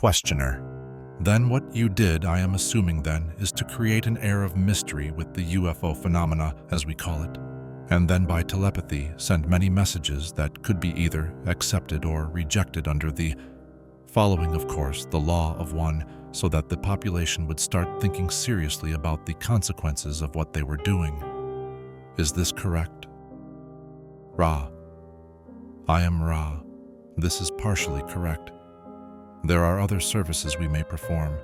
Questioner. Then what you did, I am assuming then, is to create an air of mystery with the UFO phenomena, as we call it, and then by telepathy send many messages that could be either accepted or rejected under the following, of course, the law of one, so that the population would start thinking seriously about the consequences of what they were doing. Is this correct? Ra. I am Ra. This is partially correct. There are other services we may perform.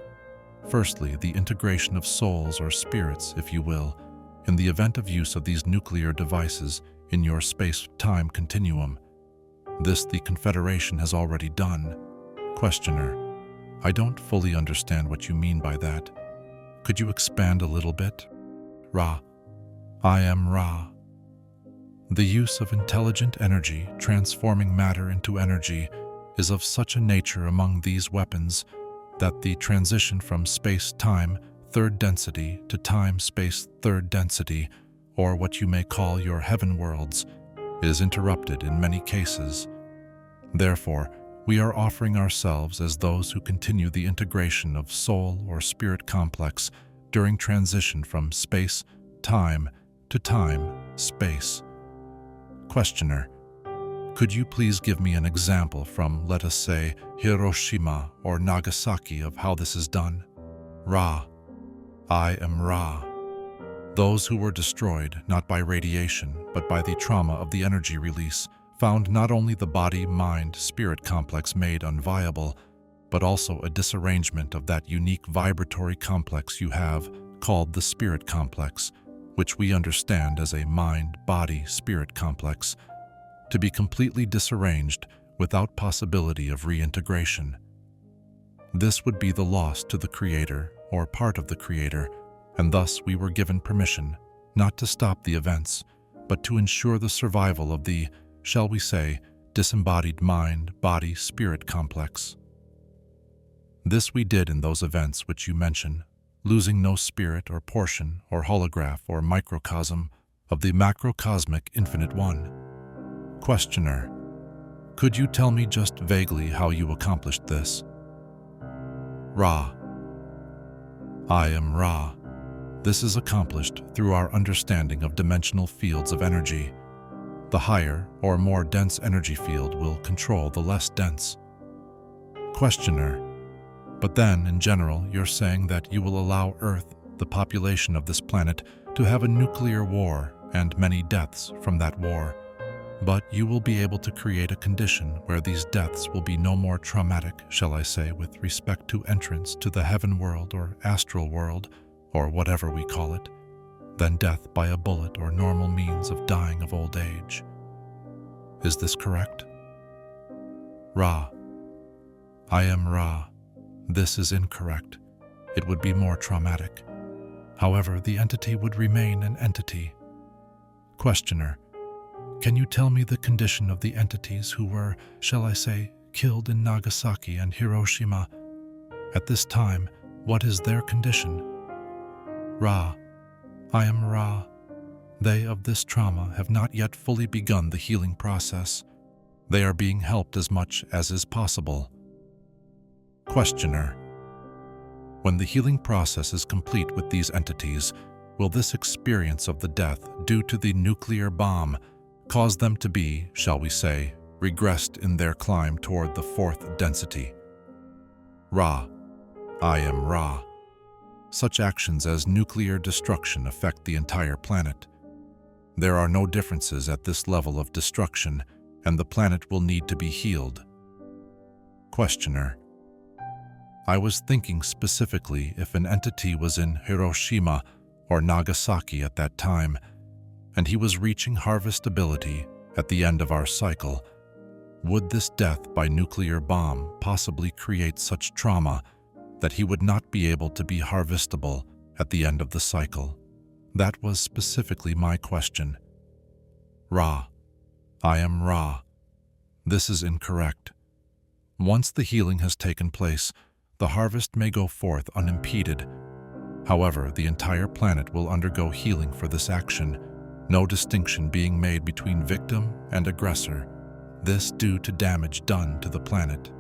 Firstly, the integration of souls or spirits, if you will, in the event of use of these nuclear devices in your space-time continuum. This the Confederation has already done. Questioner. I don't fully understand what you mean by that. Could you expand a little bit? Ra. I am Ra. The use of intelligent energy, transforming matter into energy, is of such a nature among these weapons that the transition from space-time third density to time-space third density, or what you may call your heaven worlds, is interrupted in many cases. Therefore, we are offering ourselves as those who continue the integration of soul or spirit complex during transition from space-time to time-space. Questioner. Could you please give me an example from, let us say, Hiroshima or Nagasaki of how this is done? Ra. I am Ra. Those who were destroyed, not by radiation, but by the trauma of the energy release, found not only the body-mind-spirit complex made unviable, but also a disarrangement of that unique vibratory complex you have, called the spirit complex, which we understand as a mind-body-spirit complex, to be completely disarranged without possibility of reintegration. This would be the loss to the Creator or part of the Creator, and thus we were given permission not to stop the events, but to ensure the survival of the, shall we say, disembodied mind-body-spirit complex. This we did in those events which you mention, losing no spirit or portion or holograph or microcosm of the macrocosmic infinite one. Questioner. Could you tell me just vaguely how you accomplished this? Ra. I am Ra. This is accomplished through our understanding of dimensional fields of energy. The higher or more dense energy field will control the less dense. Questioner. But then, in general, you're saying that you will allow Earth, the population of this planet, to have a nuclear war and many deaths from that war. But you will be able to create a condition where these deaths will be no more traumatic, shall I say, with respect to entrance to the heaven world or astral world, or whatever we call it, than death by a bullet or normal means of dying of old age. Is this correct? Ra. I am Ra. This is incorrect. It would be more traumatic. However, the entity would remain an entity. Questioner. Can you tell me the condition of the entities who were, shall I say, killed in Nagasaki and Hiroshima? At this time, what is their condition? Ra. I am Ra. They of this trauma have not yet fully begun the healing process. They are being helped as much as is possible. Questioner. When the healing process is complete with these entities, will this experience of the death due to the nuclear bomb cause them to be, shall we say, regressed in their climb toward the fourth density? Ra. I am Ra. Such actions as nuclear destruction affect the entire planet. There are no differences at this level of destruction, and the planet will need to be healed. Questioner. I was thinking specifically if an entity was in Hiroshima or Nagasaki at that time, and he was reaching harvestability at the end of our cycle, would this death by nuclear bomb possibly create such trauma that he would not be able to be harvestable at the end of the cycle? That was specifically my question. Ra. I am Ra. This is incorrect. Once the healing has taken place, the harvest may go forth unimpeded. However, the entire planet will undergo healing for this action, no distinction being made between victim and aggressor, this due to damage done to the planet.